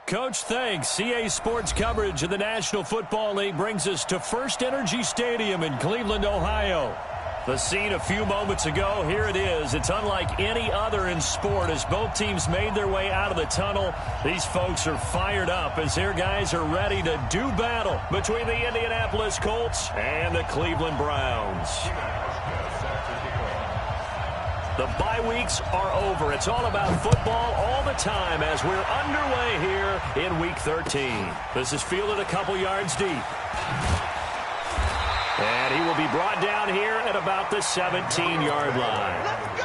Coach, thanks. CA Sports coverage of the National Football League brings us to First Energy Stadium in Cleveland, Ohio. The scene a few moments ago, here it is. It's unlike any other in sport as both teams made their way out of the tunnel. These folks are fired up as their guys are ready to do battle between the Indianapolis Colts and the Cleveland Browns. The bye weeks are over. It's all about football all the time as we're underway here in Week 13. This is fielded a couple yards deep. And he will be brought down here at about the 17-yard line. Let's go!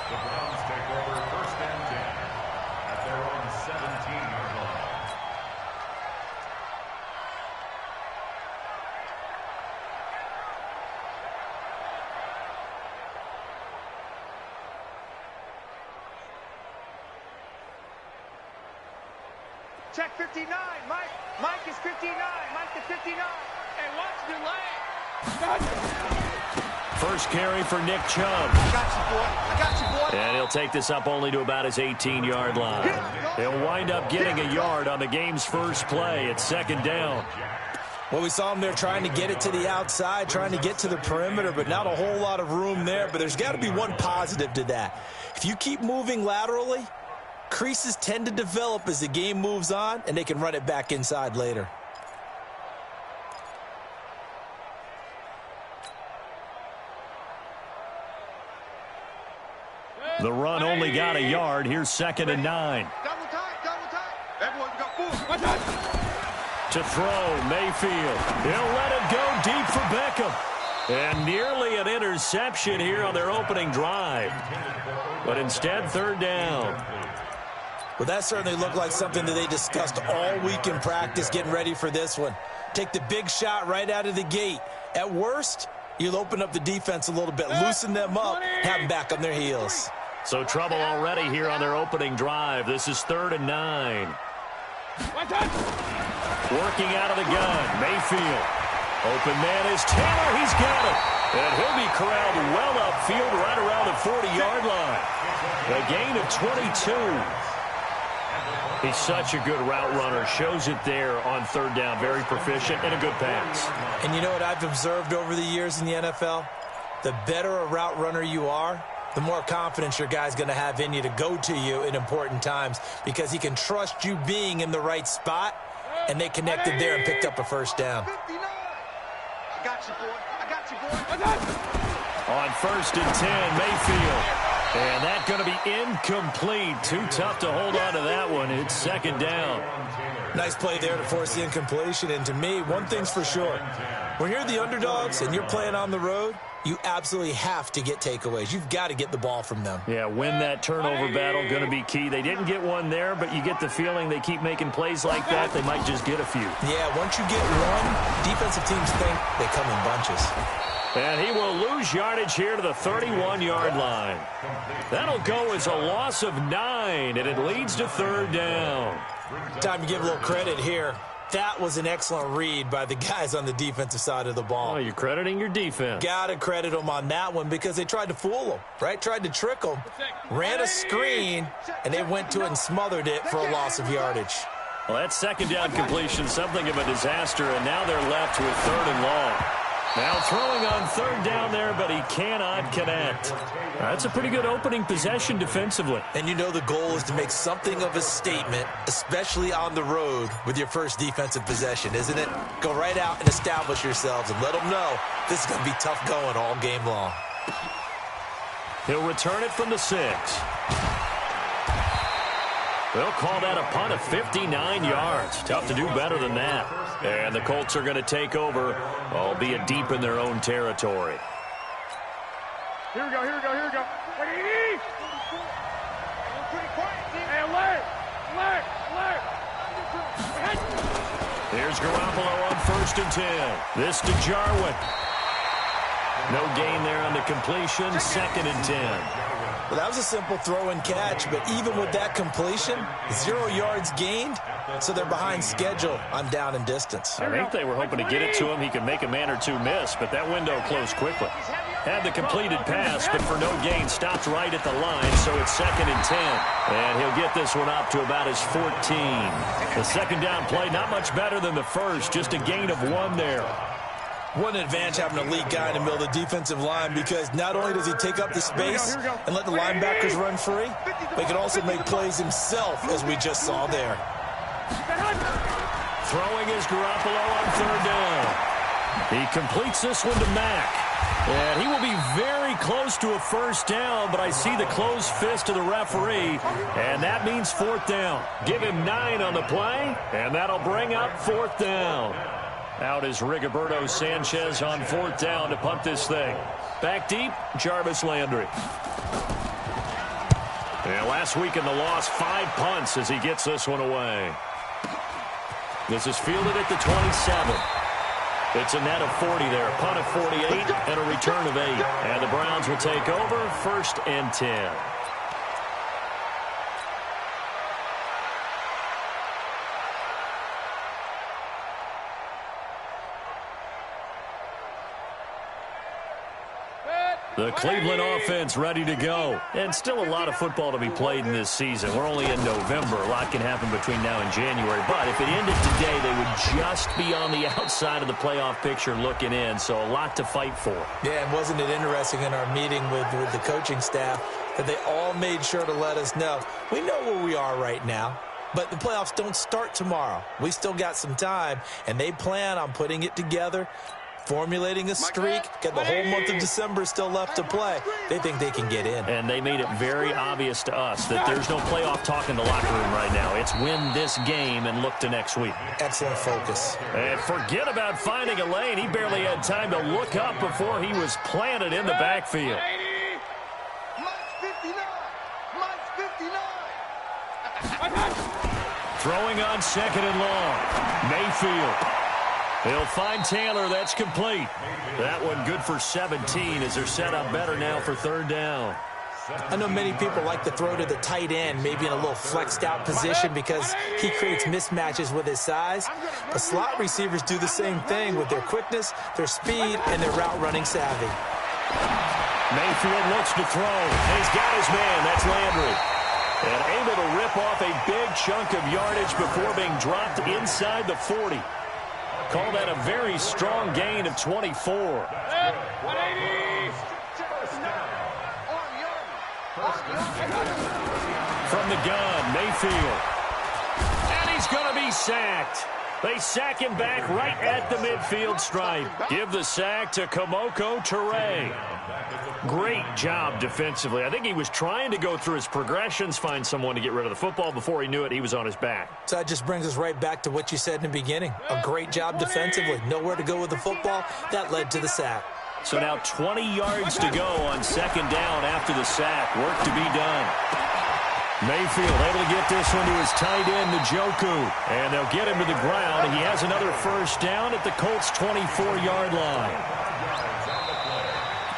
The Browns take over 1st and 10 at their own 17-yard line. Check 59. Mike is 59. Mike is 59. Hey, watch the leg. First carry for Nick Chubb. I got you, boy. I got you, boy. And he'll take this up only to about his 18-yard line. He'll wind up getting a yard on the game's first play. It's 2nd down. Well, we saw him there trying to get it to the outside, trying to get to the perimeter, but not a whole lot of room there. But there's got to be one positive to that. If you keep moving laterally, creases tend to develop as the game moves on, and they can run it back inside later. The run only got a yard. Here's 2nd and 9. Double tight. Everyone got 4. To throw, Mayfield. He'll let it go deep for Beckham. And nearly an interception here on their opening drive. But instead, 3rd down. Well, that certainly looked like something that they discussed all week in practice getting ready for this one. Take the big shot right out of the gate. At worst, you'll open up the defense a little bit, loosen them up, have them back on their heels. So trouble already here on their opening drive. This is 3rd and 9. Working out of the gun, Mayfield. Open man is Taylor. He's got it. And he'll be corralled well upfield right around the 40-yard line. A gain of 22. He's such a good route runner. Shows it there on 3rd down. Very proficient and a good pass. And you know what I've observed over the years in the NFL? The better a route runner you are, the more confidence your guy's going to have in you to go to you in important times because he can trust you being in the right spot, and they connected there and picked up a 1st down. 59. I got you, boy. I got you, boy. On 1st and 10, Mayfield. And that's going to be incomplete. Too tough to hold on to that one. It's 2nd down. Nice play there to force the incompletion. And to me, one thing's for sure. When you're the underdogs and you're playing on the road, you absolutely have to get takeaways. You've got to get the ball from them. Yeah, win that turnover battle, going to be key. They didn't get one there, but you get the feeling they keep making plays like that, they might just get a few. Yeah, once you get one, defensive teams think they come in bunches. And he will lose yardage here to the 31-yard line. That'll go as a loss of 9, and it leads to 3rd down. Time to give a little credit here. That was an excellent read by the guys on the defensive side of the ball. Oh, you're crediting your defense. Got to credit them on that one because they tried to fool them, right? Tried to trick them, ran a screen, and they went to it and smothered it for a loss of yardage. Well, that 2nd down completion, something of a disaster, and now they're left with 3rd and long. Now throwing on 3rd down there, but he cannot connect. That's a pretty good opening possession defensively. And you know the goal is to make something of a statement, especially on the road with your first defensive possession, isn't it? Go right out and establish yourselves and let them know this is going to be tough going all game long. He'll return it from the 6. They'll call that a punt of 59 yards. Tough to do better than that. And the Colts are going to take over, albeit deep in their own territory. Here we go. Ready? Pretty quiet, team. Hey, alert. Here's Garoppolo on 1st and 10. This to Jarwin. No gain there on the completion. 2nd and 10. Well, that was a simple throw and catch, but even with that completion, 0 yards gained, so they're behind schedule on down and distance. I think they were hoping to get it to him. He could make a man or two miss, but that window closed quickly. Had the completed pass, but for no gain, stopped right at the line, so it's 2nd and 10. And he'll get this one up to about his 14. The second down play, not much better than the first, just a gain of 1 there. What an advantage having an elite guy in the middle of the defensive line, because not only does he take up the space and let the linebackers run free, but he can also make plays himself, as we just saw there. Throwing is Garoppolo on 3rd down. He completes this one to Mack. And he will be very close to a first down, but I see the closed fist of the referee, and that means 4th down. Give him 9 on the play, and that'll bring up 4th down. Out is Rigoberto Sanchez on 4th down to punt this thing. Back deep, Jarvis Landry. And last week in the loss, 5 punts as he gets this one away. This is fielded at the 27. It's a net of 40 there, a punt of 48, and a return of 8. And the Browns will take over, 1st and 10. The Cleveland offense ready to go. And still a lot of football to be played in this season. We're only in November. A lot can happen between now and January. But if it ended today, they would just be on the outside of the playoff picture looking in. So a lot to fight for. Yeah, and wasn't it interesting in our meeting with the coaching staff that they all made sure to let us know, we know where we are right now, but the playoffs don't start tomorrow. We still got some time, and they plan on putting it together, formulating a streak, got the whole month of December still left to play. They think they can get in. And they made it very obvious to us that there's no playoff talk in the locker room right now. It's win this game and look to next week. Excellent focus. And forget about finding a lane. He barely had time to look up before he was planted in the backfield. Throwing on 2nd and long. Mayfield. He'll find Taylor. That's complete. That one good for 17 as they're set up better now for 3rd down. I know many people like to throw to the tight end, maybe in a little flexed out position because he creates mismatches with his size. But slot receivers do the same thing with their quickness, their speed, and their route running savvy. Mayfield looks to throw. And he's got his man. That's Landry. And able to rip off a big chunk of yardage before being dropped inside the 40. Call that a very strong gain of 24. 180. From the gun, Mayfield. And he's going to be sacked. They sack him back right at the midfield stripe. Give the sack to Kamoko Toure. Great job defensively. I think he was trying to go through his progressions, find someone to get rid of the football. Before he knew it, he was on his back. So that just brings us right back to what you said in the beginning. A great job defensively. Nowhere to go with the football. That led to the sack. So now 20 yards to go on 2nd down after the sack. Work to be done. Mayfield able to get this one to his tight end, Njoku. And they'll get him to the ground. He has another first down at the Colts' 24-yard line.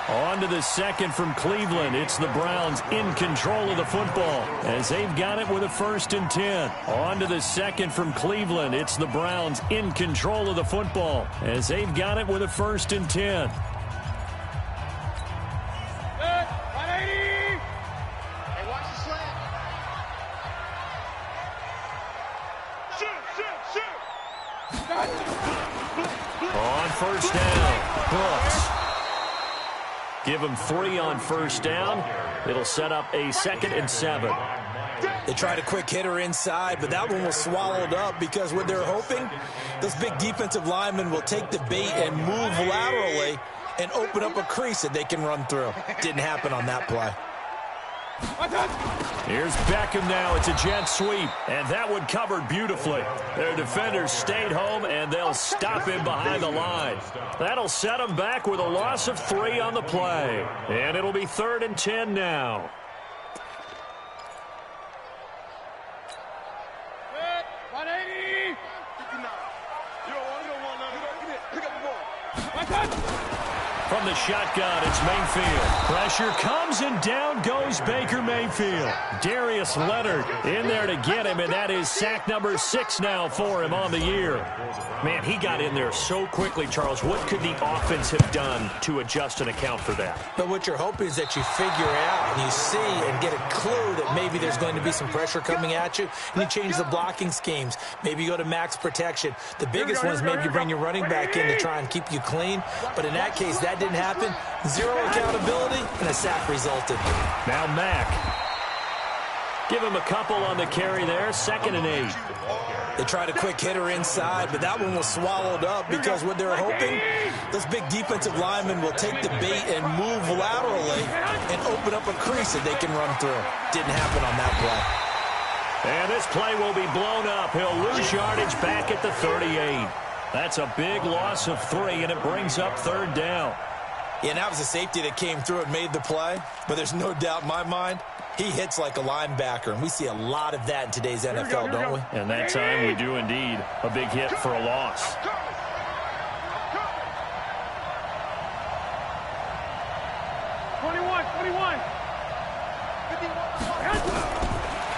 On to the second from Cleveland. It's the Browns in control of the football as they've got it with a 1st and 10. On to the second from Cleveland. It's the Browns in control of the football as they've got it with a 1st and 10. 180. Hey, watch the slant. Shoot. On 1st down, Brooks. Give him 3 on 1st down. It'll set up a 2nd and 7. They tried a quick hitter inside, but that one was swallowed up because what they're hoping, those big defensive linemen will take the bait and move laterally and open up a crease that they can run through. Didn't happen on that play. Here's Beckham now. It's a jet sweep, and that one covered beautifully. Their defenders stayed home, and they'll stop him behind the line. That'll set them back with a loss of 3 on the play. And it'll be 3rd and 10 now. From the shotgun. It's Mayfield. Pressure comes, and down goes Baker Mayfield. Darius Leonard in there to get him, and that is sack number 6 now for him on the year. Man, he got in there so quickly, Charles. What could the offense have done to adjust and account for that? But what you're hoping is that you figure out and you see and get a clue that maybe there's going to be some pressure coming at you, and you change the blocking schemes. Maybe you go to max protection. The biggest one is maybe you bring your running back in to try and keep you clean. But in that case, that didn't happen. Zero accountability, and a sack resulted. Now Mack. Give him a couple on the carry there. 2nd and 8. They tried a quick hitter inside, but that one was swallowed up because what they're hoping, those big defensive linemen will take the bait and move laterally and open up a crease that they can run through. Didn't happen on that play. And this play will be blown up. He'll lose yardage back at the 38. That's a big loss of 3, and it brings up 3rd down. Yeah, and that was a safety that came through and made the play, but there's no doubt in my mind, he hits like a linebacker, and we see a lot of that in today's NFL, don't we? And that time we do indeed. A big hit for a loss.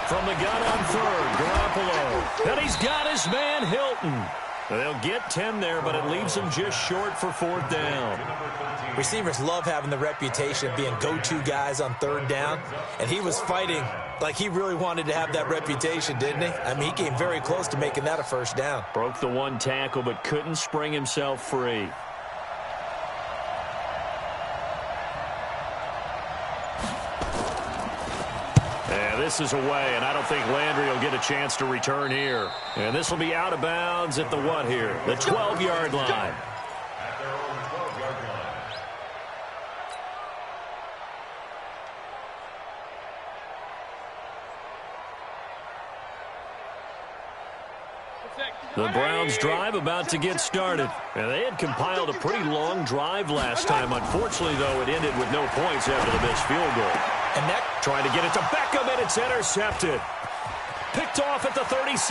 From the gun on 3rd, Garoppolo. And he's got his man, Hilton. They'll get 10 there, but it leaves them just short for 4th down. Receivers love having the reputation of being go-to guys on 3rd down, and he was fighting like he really wanted to have that reputation, didn't he? I mean, he came very close to making that a 1st down. Broke the 1 tackle, but couldn't spring himself free. This is away, and I don't think Landry will get a chance to return here. And this will be out of bounds at the what here? The 12-yard line. At their own 12-yard line. The Browns drive about to get started. And they had compiled a pretty long drive last time. Unfortunately, though, it ended with no points after the missed field goal. And that trying to get it to Beckham, and it's intercepted. Picked off at the 36.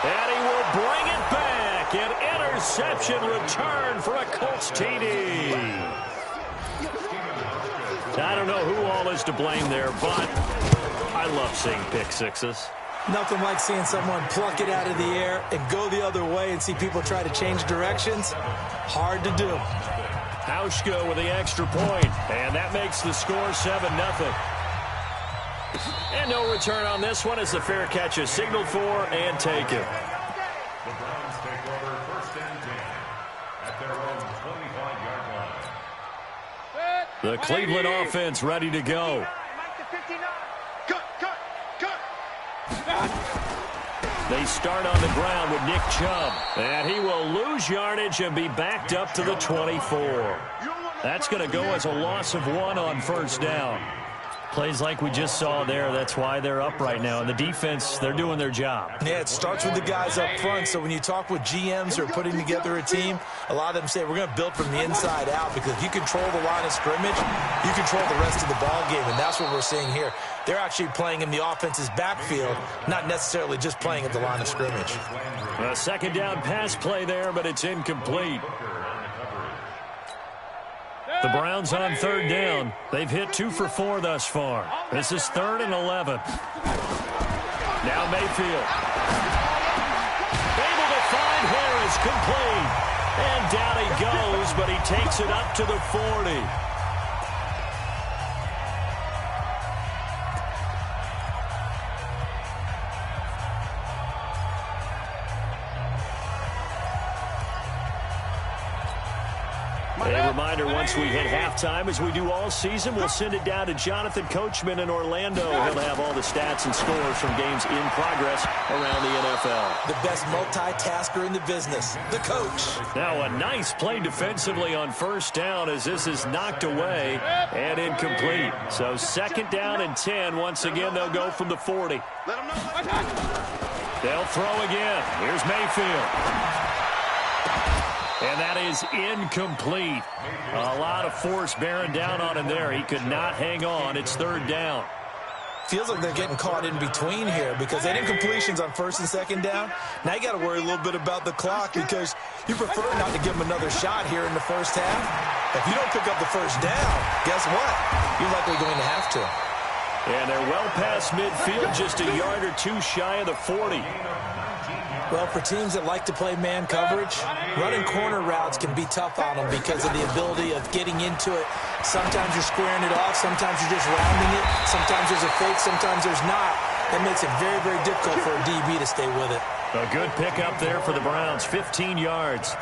And he will bring it back. An interception return for a Colts TD. I don't know who all is to blame there, but I love seeing pick sixes. Nothing like seeing someone pluck it out of the air and go the other way and see people try to change directions. Hard to do. Hauschka with the extra point, and that makes the score 7-0. And no return on this one as the fair catch is signaled for and taken. The Browns take over 1st and 10 at their own 25-yard line. The Cleveland offense ready to go. They start on the ground with Nick Chubb. And he will lose yardage and be backed up to the 24. That's going to go as a loss of 1 on 1st down. Plays like we just saw there. That's why they're up right now. And the defense, they're doing their job. Yeah, it starts with the guys up front. So when you talk with GMs who are putting together a team, a lot of them say we're going to build from the inside out, because if you control the line of scrimmage, you control the rest of the ball game. And that's what we're seeing here. They're actually playing in the offense's backfield, not necessarily just playing at the line of scrimmage. A 2nd down pass play there, but it's incomplete. The Browns on 3rd down. They've hit 2 for 4 thus far. This is 3rd and 11. Now Mayfield. Able to find Harris, complete. And down he goes, but he takes it up to the 40. A reminder, once we hit halftime, as we do all season, we'll send it down to Jonathan Coachman in Orlando. He'll have all the stats and scores from games in progress around the NFL. The best multitasker in the business, the coach. Now a nice play defensively on 1st down as this is knocked away and incomplete. So 2nd down and 10. Once again, they'll go from the 40. They'll throw again. Here's Mayfield. And that is incomplete. A lot of force bearing down on him there. He could not hang on. It's 3rd down. Feels like they're getting caught in between here because they didn't completions on first and second down. Now you got to worry a little bit about the clock because you prefer not to give them another shot here in the first half. If you don't pick up the first down, guess what? You're likely going to have to. And they're well past midfield, just a yard or two shy of the 40. Well, for teams that like to play man coverage, running corner routes can be tough on them because of the ability of getting into it. Sometimes you're squaring it off. Sometimes you're just rounding it. Sometimes there's a fake. Sometimes there's not. That makes it very, very difficult for a DB to stay with it. A good pickup there for the Browns, 15 yards.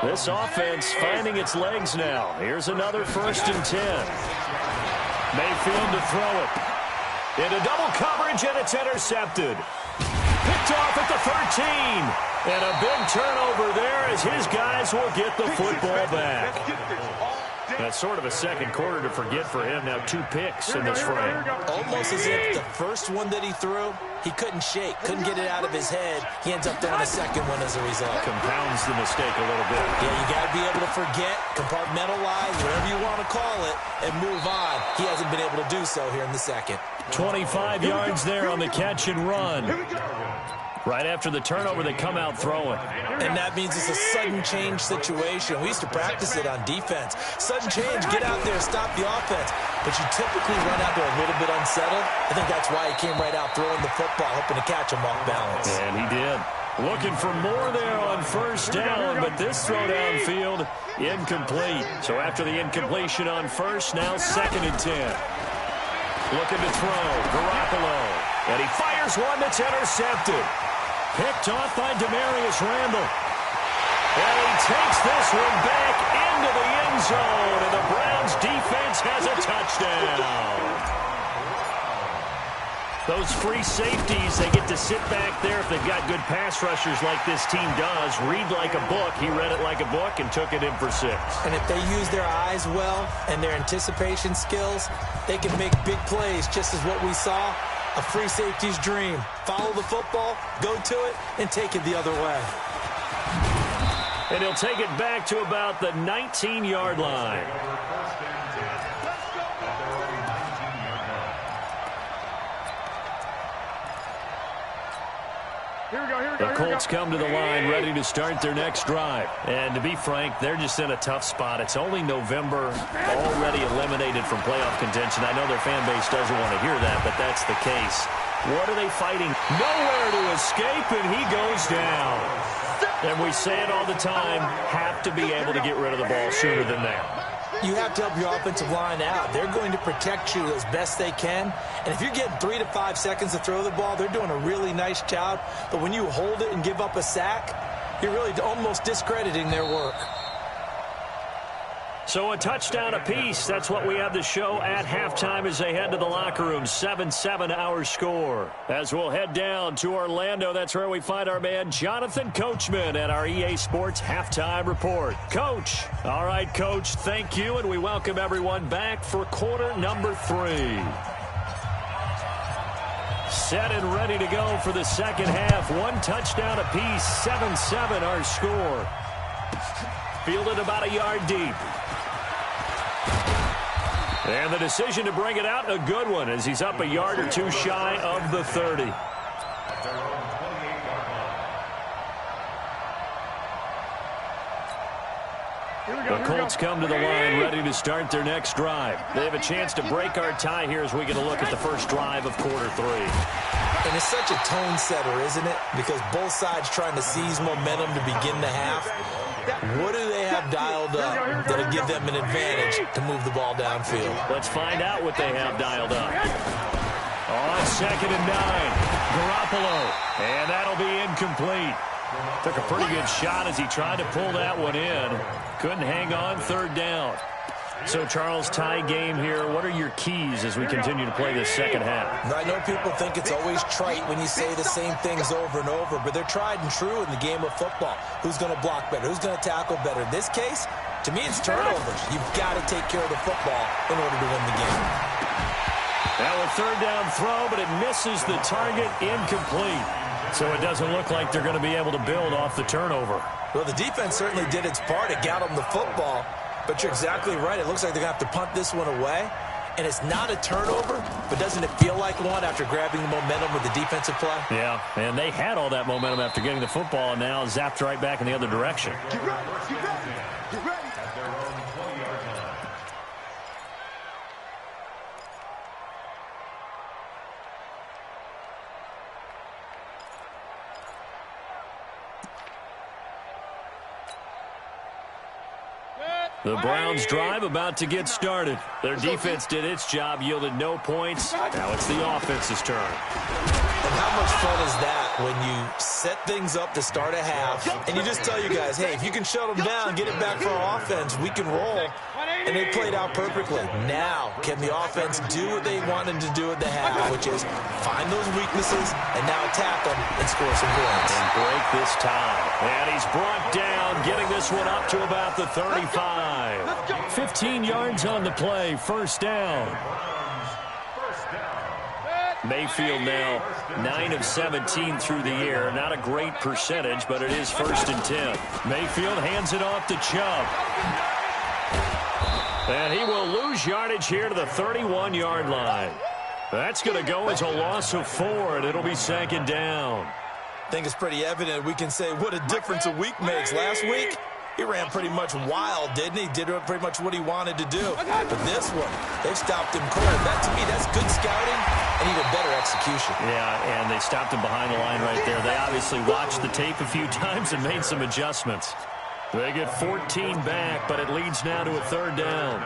This offense finding its legs now. Here's another 1st and 10. Mayfield to throw it. Into double coverage, and it's intercepted. Picked off at the 13. And a big turnover there as his guys will get the football back. That's sort of a second quarter to forget for him. Now 2 picks in this frame. Almost as if the first one that he threw, he couldn't shake, couldn't get it out of his head. He ends up throwing a second one as a result. Compounds the mistake a little bit. Yeah, you got to be able to forget, compartmentalize, whatever you want to call it, and move on. He hasn't been able to do so here in the second. 25 yards there on the catch and run. Right after the turnover, they come out throwing. And that means it's a sudden change situation. We used to practice it on defense. Sudden change, get out there, stop the offense. But you typically run out there a little bit unsettled. I think that's why he came right out throwing the football, hoping to catch him off balance. And he did. Looking for more there on first down, but this throw downfield, incomplete. So after the incompletion on first, now 2nd and 10. Looking to throw, Garoppolo. And he fires one that's intercepted. Picked off by Demarius Randall. And he takes this one back into the end zone, and the Browns defense has a touchdown. Those free safeties, they get to sit back there if they've got good pass rushers like this team does. Read like a book. He read it like a book and took it in for 6. And if they use their eyes well and their anticipation skills, they can make big plays, just as what we saw. A free safety's dream. Follow the football, go to it, and take it the other way. And he'll take it back to about the 19-yard line. The Colts come to the line ready to start their next drive. And to be frank, they're just in a tough spot. It's only November, already eliminated from playoff contention. I know their fan base doesn't want to hear that, but that's the case. What are they fighting? Nowhere to escape, and he goes down. And we say it all the time, have to be able to get rid of the ball sooner than that. You have to help your offensive line out. They're going to protect you as best they can. And if you're getting 3 to 5 seconds to throw the ball, they're doing a really nice job. But when you hold it and give up a sack, you're really almost discrediting their work. So a touchdown apiece. That's what we have to show at halftime as they head to the locker room. 7-7 our score. As we'll head down to Orlando, that's where we find our man Jonathan Coachman at our EA Sports Halftime Report. Coach. All right, Coach, thank you, and we welcome everyone back for quarter number 3. Set and ready to go for the second half. 1 touchdown apiece. 7-7 our score. Fielded about a yard deep. And the decision to bring it out, a good one, as he's up a yard or 2 shy of the 30. The Colts come to the line ready to start their next drive. They have a chance to break our tie here as we get a look at the first drive of quarter 3. And it's such a tone setter, isn't it? Because both sides trying to seize momentum to begin the half. What do they have dialed up that'll give them an advantage to move the ball downfield? Let's find out what they have dialed up. On 2nd and 9, Garoppolo, and that'll be incomplete. Took a pretty good shot as he tried to pull that one in. Couldn't hang on, 3rd down. So, Charles, tie game here. What are your keys as we continue to play this second half? I know people think it's always trite when you say the same things over and over, but they're tried and true in the game of football. Who's going to block better? Who's going to tackle better? In this case, to me, it's turnovers. You've got to take care of the football in order to win the game. Now a 3rd down throw, but it misses the target, incomplete. So it doesn't look like they're going to be able to build off the turnover. Well, the defense certainly did its part. It got them the football. But you're exactly right. It looks like they're going to have to punt this one away. and it's not a turnover, but doesn't it feel like one after grabbing the momentum with the defensive play? Yeah, and they had all that momentum after getting the football, and now zapped right back in the other direction. Get ready, get ready, get ready. At their own 20-yard line. The Browns' drive about to get started. Their defense did its job, yielded no points. Now it's the offense's turn. And how much fun is that when you set things up to start a half, and you just tell you guys, hey, if you can shut them down, get it back for our offense, we can roll. And they played out perfectly. Now, can the offense do what they wanted to do at the half, which is find those weaknesses and now attack them and score some points. And break this tie. And he's brought down, getting this one up to about the 35. 15 yards on the play, first down. Mayfield now 9 of 17 through the air. Not a great percentage, but it is 1st and 10. Mayfield hands it off to Chubb. And he will lose yardage here to the 31-yard line. That's going to go as a loss of 4, and it'll be 2nd down. I think it's pretty evident. We can say what a difference a week makes. Last week, he ran pretty much wild, didn't he? Did pretty much what he wanted to do. But this one, they've stopped him cold. That, to me, that's good scouting and even better execution. Yeah, and they stopped him behind the line right there. They obviously watched the tape a few times and made some adjustments. They get 14 back, but it leads now to a 3rd down.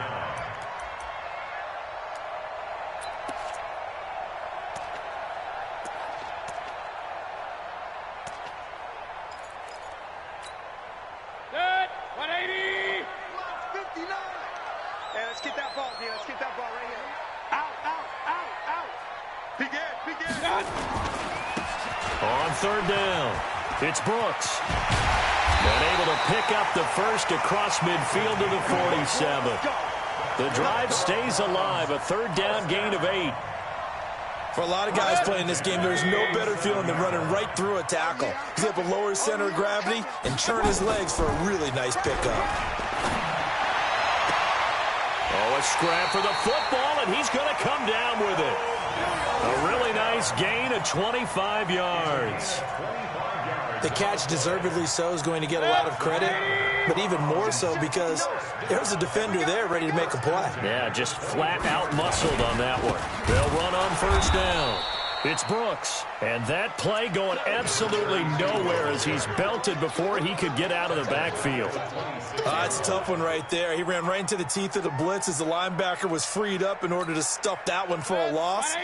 Good. 180. 59. Hey, let's get that ball, D. Let's get that ball right here. Out, out, out, out. Begin, begin. On 3rd down, it's Brooks. And able to pick up the first across midfield to the 47. The drive stays alive, a 3rd down gain of 8. For a lot of guys playing this game, there's no better feeling than running right through a tackle. He's able to lower his center of gravity and churn his legs for a really nice pickup. Oh, a scrap for the football, and he's going to come down with it. A really nice gain of 25 yards. The catch, deservedly so, is going to get a lot of credit, but even more so because there's a defender there ready to make a play. Yeah, just flat out muscled on that one. They'll run on 1st down. It's Brooks, and that play going absolutely nowhere as he's belted before he could get out of the backfield. It's a tough one right there. He ran right into the teeth of the blitz as the linebacker was freed up in order to stuff that one for a loss.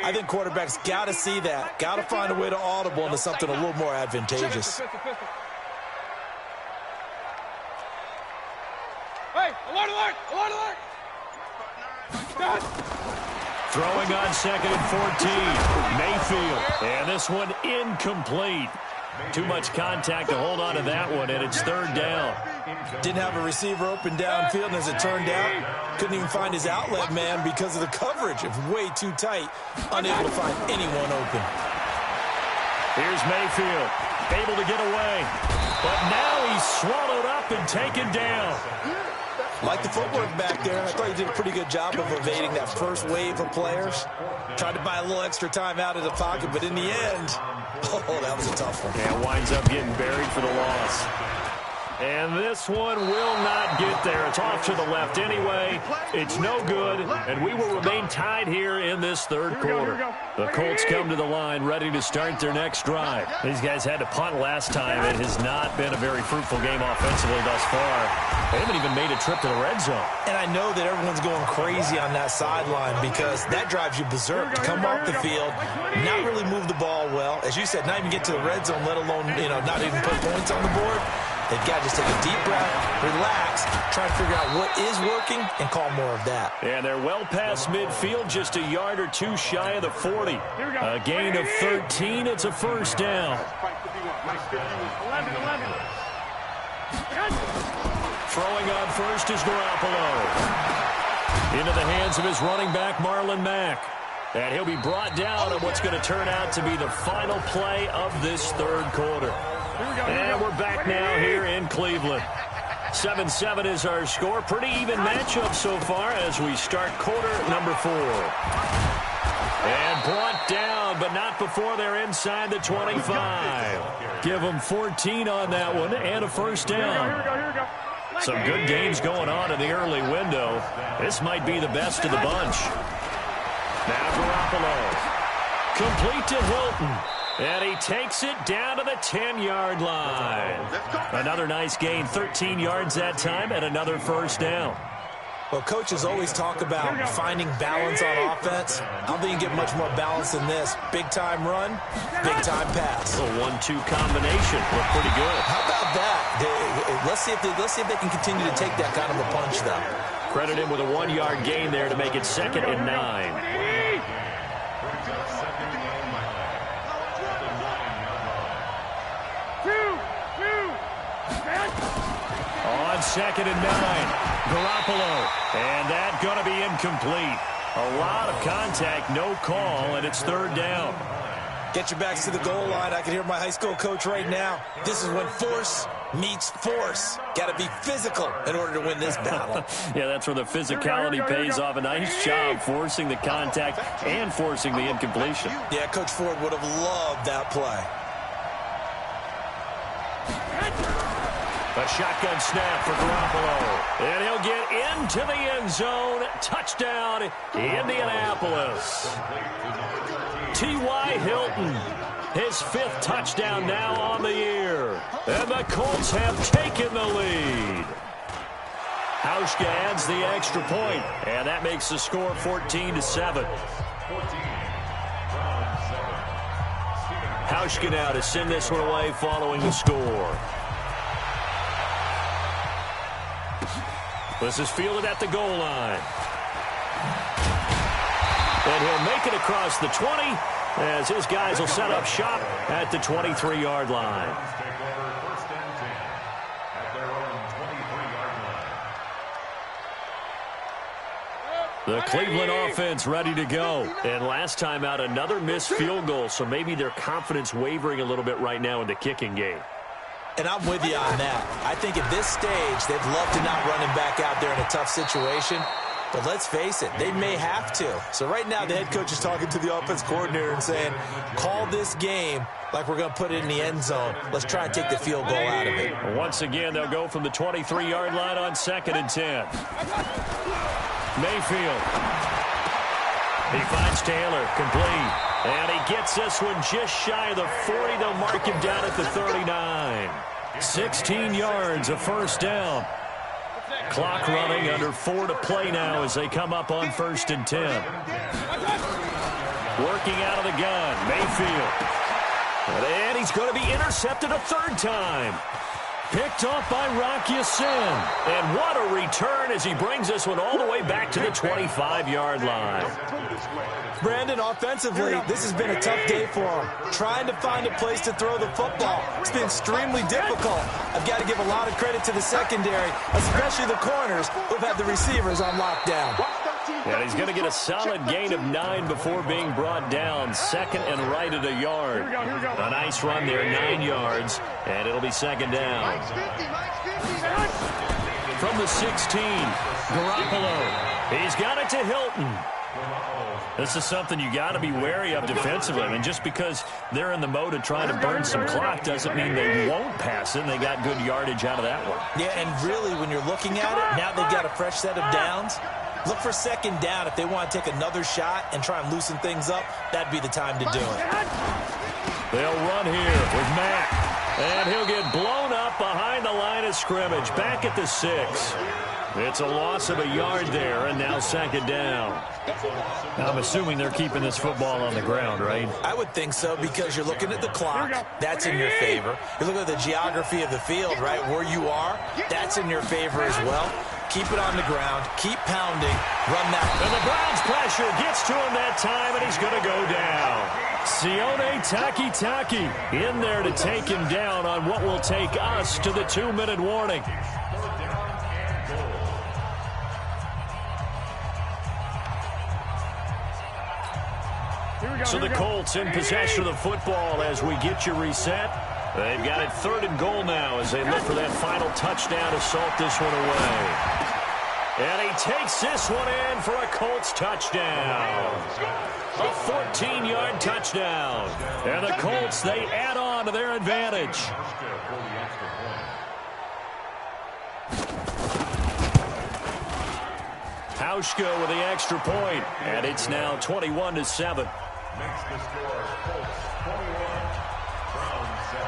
I think quarterbacks got to see that, got to find a way to audible into something a little more advantageous. Hey, alert, alert, alert, alert. Done. Throwing on 2nd and 14. Mayfield. And this one incomplete. Too much contact to hold on to that one, and it's 3rd down. Didn't have a receiver open downfield, and as it turned out, couldn't even find his outlet man because of the coverage. It was way too tight, unable to find anyone open. Here's Mayfield, able to get away. But now he's swallowed up and taken down. Like the footwork back there, I thought he did a pretty good job of evading that first wave of players. Tried to buy a little extra time out of the pocket, but in the end, oh, that was a tough one. Yeah, winds up getting buried for the loss. And this one will not get there. It's off to the left anyway. It's no good, and we will remain tied here in this 3rd quarter. The Colts come to the line ready to start their next drive. These guys had to punt last time. It has not been a very fruitful game offensively thus far. They haven't even made a trip to the red zone. And I know that everyone's going crazy on that sideline because that drives you berserk to come off the field, not really move the ball well. As you said, not even get to the red zone, let alone, not even put points on the board. They've got to just take a deep breath, relax, try to figure out what is working, and call more of that. And they're well past midfield, just a yard or two shy of the 40. A gain of 13. It's a 1st down. 11. Throwing on 1st is Garoppolo. Into the hands of his running back, Marlon Mack. And he'll be brought down on what's going to turn out to be the final play of this 3rd quarter. And we're back now here in Cleveland. 7-7 is our score. Pretty even matchup so far as we start quarter number 4. And brought down, but not before they're inside the 25. Give them 14 on that one and a first down. Here we go. Some good games going on in the early window. This might be the best of the bunch. Now Garoppolo. Complete to Hilton. And he takes it down to the 10-yard line. Another nice gain, 13 yards that time, and another first down. Well, coaches always talk about finding balance on offense. I don't think you get much more balance than this. Big-time run, big-time pass. A 1-2 combination. Look pretty good. How about that? Let's see if they can continue to take that kind of a punch, though. Credit him with a 1-yard gain there to make it 2nd and 9. On 2nd and 9, Garoppolo, and that going to be incomplete. A lot of contact, no call, and it's 3rd down. Get your backs to the goal line. I can hear my high school coach right now. This is when force meets force. Got to be physical in order to win this battle. Yeah, that's where the physicality pays off. A nice job forcing the contact and forcing the incompletion. Yeah, Coach Ford would have loved that play. A shotgun snap for Garoppolo. And he'll get into the end zone. Touchdown, Indianapolis. T.Y. Hilton, his 5th touchdown now on the year. And the Colts have taken the lead. Hauschka adds the extra point, and that makes the score 14-7. Hauschka now to send this one away following the score. This is fielded at the goal line. And he'll make it across the 20 as his guys will set up shop at the 23-yard line. The Cleveland offense ready to go. And last time out, another missed field goal, so maybe their confidence wavering a little bit right now in the kicking game. And I'm with you on that. I think at this stage, they'd love to not run him back out there in a tough situation. But let's face it, they may have to. So right now, the head coach is talking to the offense coordinator and saying, call this game like we're going to put it in the end zone. Let's try and take the field goal out of it. Once again, they'll go from the 23-yard line on 2nd and 10. Mayfield. He finds Taylor, complete. And he gets this one just shy of the 40. They'll mark him down at the 39. 16 yards, a first down. Clock running, under 4 to play now as they come up on 1st and 10. Working out of the gun, Mayfield. And he's going to be intercepted a 3rd time. Picked off by Rocky Sin. And what a return as he brings this one all the way back to the 25-yard line. Brandon, offensively, this has been a tough day for him. Trying to find a place to throw the football. It's been extremely difficult. I've got to give a lot of credit to the secondary, especially the corners who've had the receivers on lockdown. And he's going to get a solid gain of 9 before being brought down. 2nd and right at a yard. A nice run there, 9 yards, and it'll be 2nd down. From the 16, Garoppolo. He's got it to Hilton. This is something you got to be wary of defensively. I mean, just because they're in the mode of trying to burn some clock doesn't mean they won't pass it. And they got good yardage out of that one. Yeah, and really, when you're looking at it, now they've got a fresh set of downs. Look for 2nd down. If they want to take another shot and try and loosen things up, that'd be the time to do it. They'll run here with Mack. And he'll get blown up behind the line of scrimmage. Back at the 6. It's a loss of a yard there, and now 2nd down. Now, I'm assuming they're keeping this football on the ground, right? I would think so, because you're looking at the clock. That's in your favor. You're looking at the geography of the field, right? Where you are, that's in your favor as well. Keep it on the ground. Keep pounding. Run that. And the Browns pressure gets to him that time, and he's going to go down. Sione Takitaki in there to take him down on what will take us to the 2-minute warning. So the Colts in possession of the football as we get you reset. They've got it 3rd and goal now as they look for that final touchdown to salt this one away. And he takes this one in for a Colts touchdown. A 14-yard touchdown. And the Colts, they add on to their advantage. Hauschka with the extra point, and it's now 21-7. Makes the score Colts 21, Browns 7.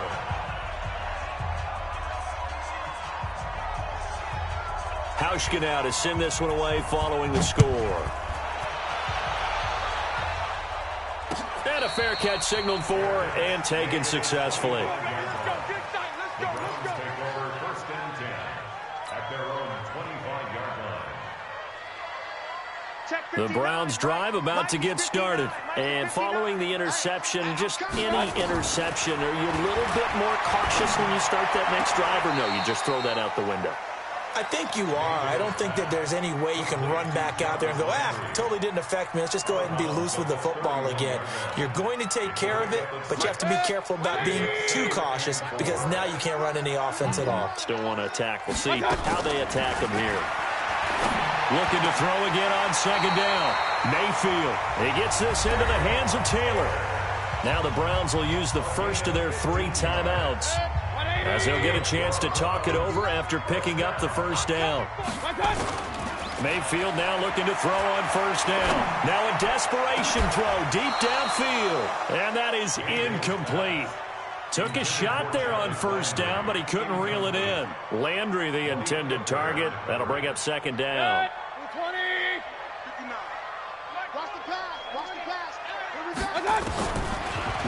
Hauschka now to send this one away following the score. And a fair catch signaled for and taken successfully. The Browns take over 1st and 10 at their own 25-yard line. The Browns drive about to get started. And following the interception, just any interception, are you a little bit more cautious when you start that next drive, or no, you just throw that out the window? I think you are. I don't think that there's any way you can run back out there and go, totally didn't affect me. Let's just go ahead and be loose with the football again. You're going to take care of it, but you have to be careful about being too cautious because now you can't run any offense at all. Still want to attack. We'll see how they attack them here. Looking to throw again on 2nd down. Mayfield. He gets this into the hands of Taylor. Now the Browns will use the first of their 3 timeouts, as they'll get a chance to talk it over after picking up the 1st down. Mayfield now looking to throw on 1st down. Now a desperation throw deep downfield. And that is incomplete. Took a shot there on 1st down, but he couldn't reel it in. Landry, the intended target. That'll bring up 2nd down.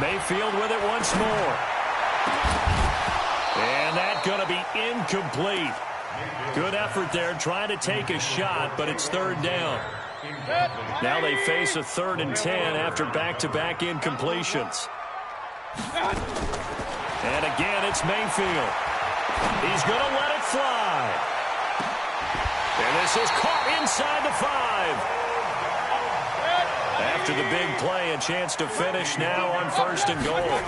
Mayfield with it once more. And that's going to be incomplete. Good effort there trying to take a shot, but it's 3rd down. Now they face a 3rd and 10 after back-to-back incompletions. And again, it's Mayfield. He's going to let it fly. And this is caught inside the 5. After the big play, a chance to finish now on 1st and goal.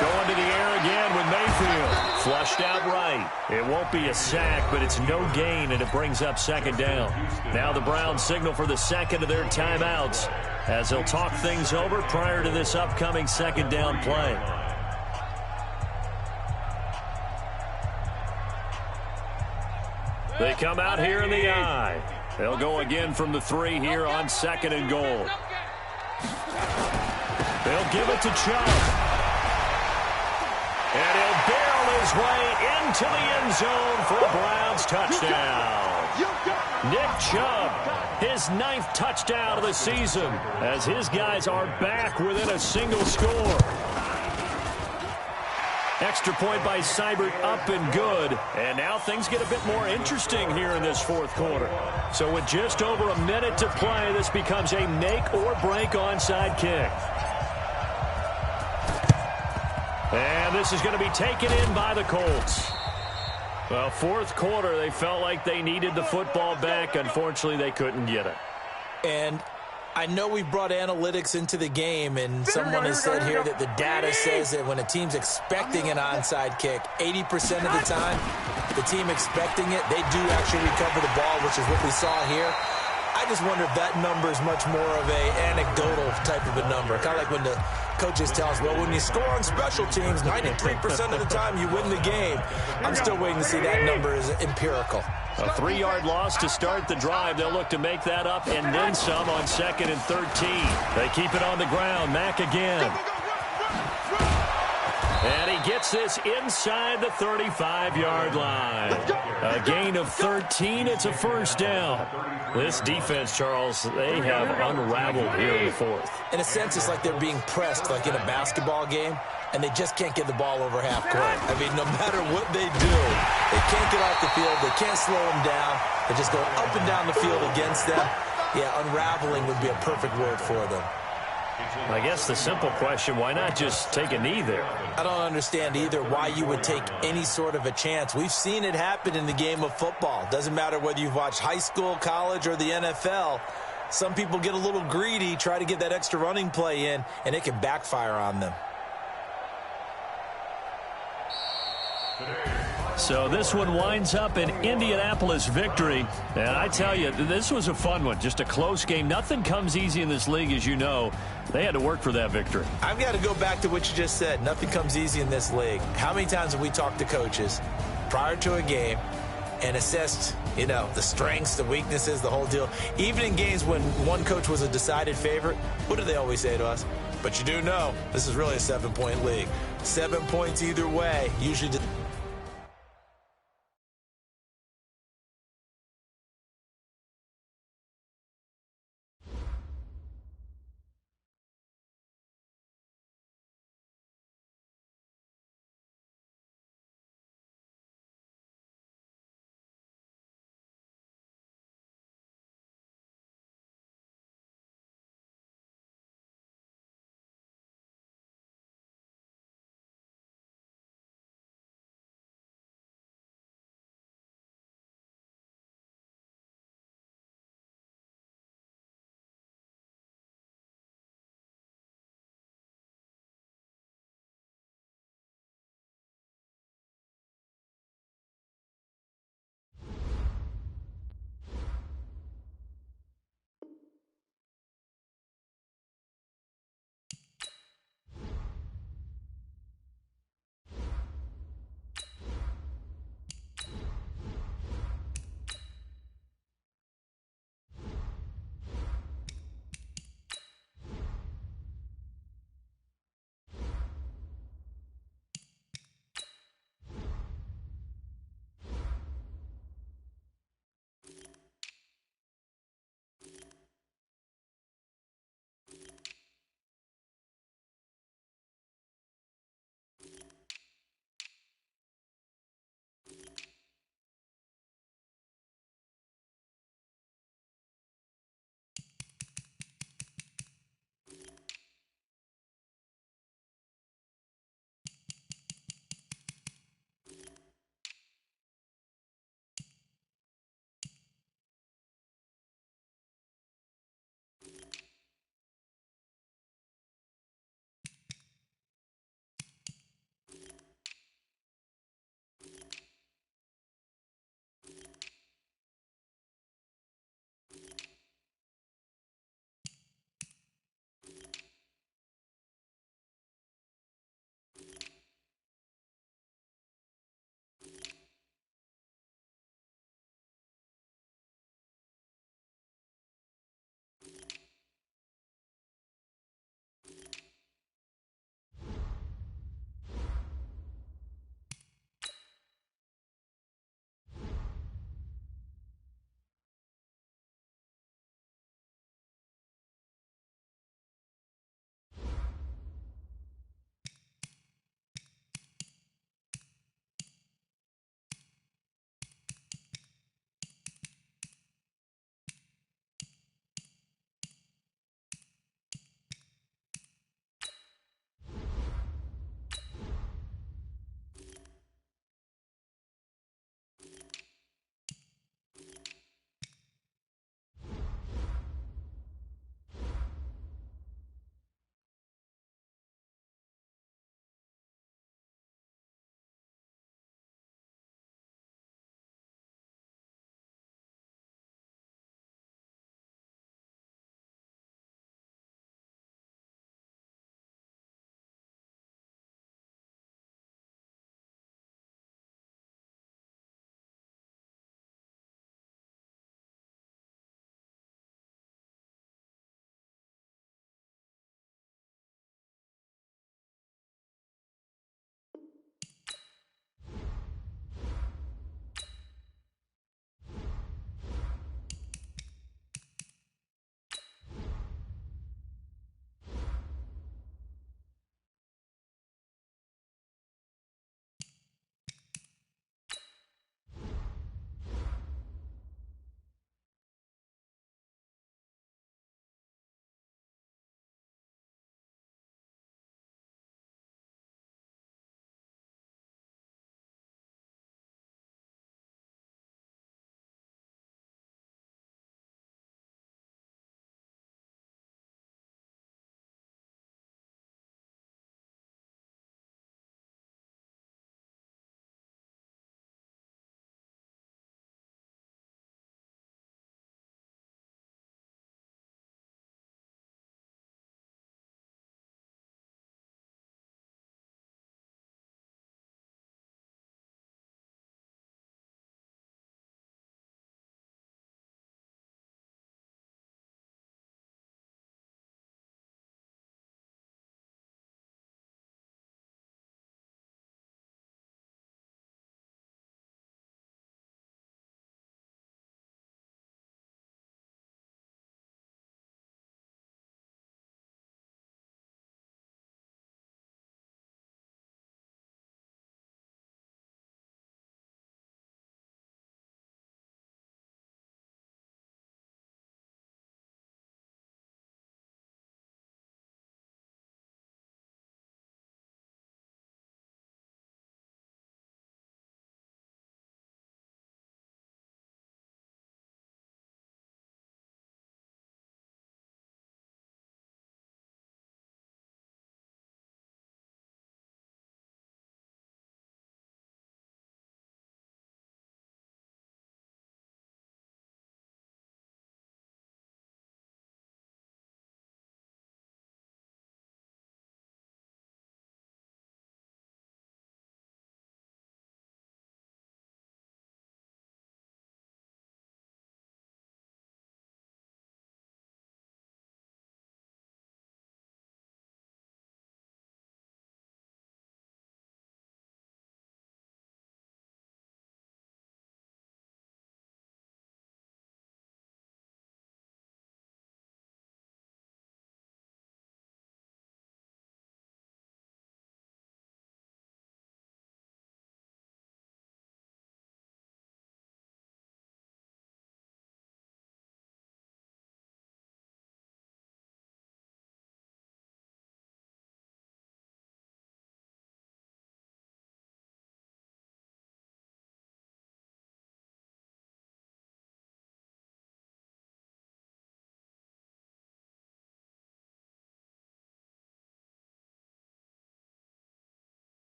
Going to the air again with Mayfield. Flushed out right. It won't be a sack, but it's no gain, and it brings up 2nd down. Now the Browns signal for the 2nd of their timeouts, as they'll talk things over prior to this upcoming 2nd down play. They come out here in the I. They'll go again from the 3 here on 2nd and goal. They'll give it to Chubb. And he'll barrel his way into the end zone for a Browns touchdown. Nick Chubb, his 9th touchdown of the season, as his guys are back within a single score. Extra point by Seibert up and good. And now things get a bit more interesting here in this 4th quarter. So with just over a minute to play, this becomes a make or break onside kick. And this is going to be taken in by the Colts. Well, 4th quarter, they felt like they needed the football back. Unfortunately, they couldn't get it. And I know we brought analytics into the game, and someone has said here that the data says that when a team's expecting an onside kick, 80% of the time, the team expecting it, they do actually recover the ball, which is what we saw here. I just wonder if that number is much more of a anecdotal type of a number. Kind of like when the coaches tell us, well, when you score on special teams, 93% of the time you win the game. I'm still waiting to see that number is empirical. A 3-yard loss to start the drive. They'll look to make that up and then some on 2nd and 13. They keep it on the ground. Mack again. And he gets this inside the 35-yard line. A gain of 13. It's a 1st down. This defense, Charles, they have unraveled here in the 4th. In a sense, it's like they're being pressed like in a basketball game, and they just can't get the ball over half court. I mean, no matter what they do, they can't get off the field. They can't slow them down. They just go up and down the field against them. Yeah, unraveling would be a perfect word for them. I guess the simple question, why not just take a knee there? I don't understand either why you would take any sort of a chance. We've seen it happen in the game of football. Doesn't matter whether you've watched high school, college, or the NFL. Some people get a little greedy, try to get that extra running play in, and it can backfire on them. So this one winds up an Indianapolis victory. And I tell you, this was a fun one. Just a close game. Nothing comes easy in this league, as you know. They had to work for that victory. I've got to go back to what you just said. Nothing comes easy in this league. How many times have we talked to coaches prior to a game and assessed, the strengths, the weaknesses, the whole deal? Even in games when one coach was a decided favorite, what do they always say to us? But you do know this is really a 7-point league. 7 points either way usually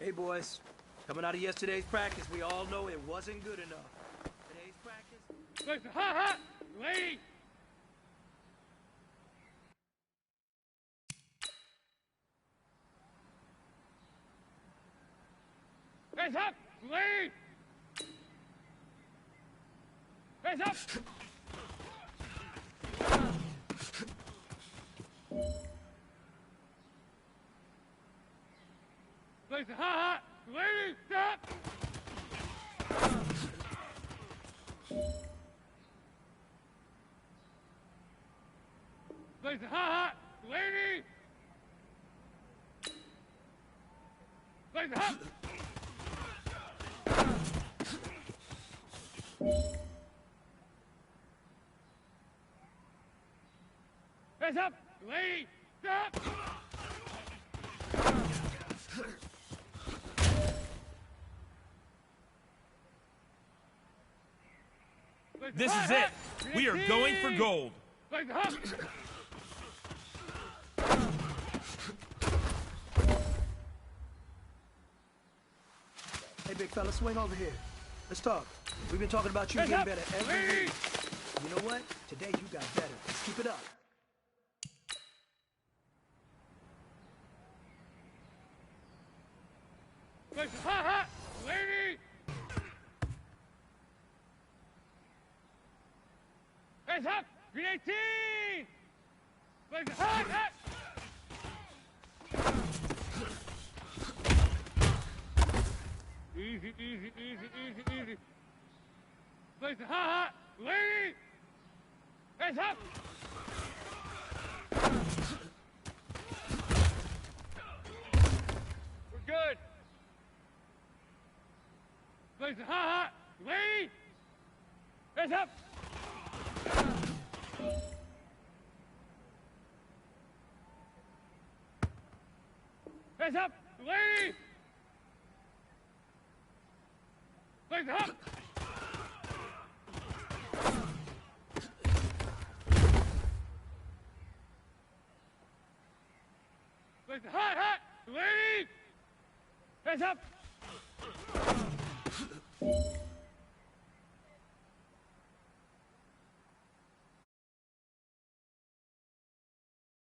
Hey, boys. Coming out of yesterday's practice, we all know it wasn't good enough. Today's practice... Listen, ha! Lady! Face up! Lady! Face up! Listen, ha! Lady! Stop! Listen, ha! Lady! Listen, ha! Face up! Lady! Stop! This is it. We are going for gold. Hey, big fella, swing over here. Let's talk. We've been talking about you getting better every week. You know what? Today you got better. Let's keep it up. Lady! Face up! Green 18! Face hot! Easy, easy, easy, easy, easy. Face hot! Lady! Face up! We're good. Face hot! Lady! Face up! Face up! Lady! Face up! Face hot! Lady! Face up!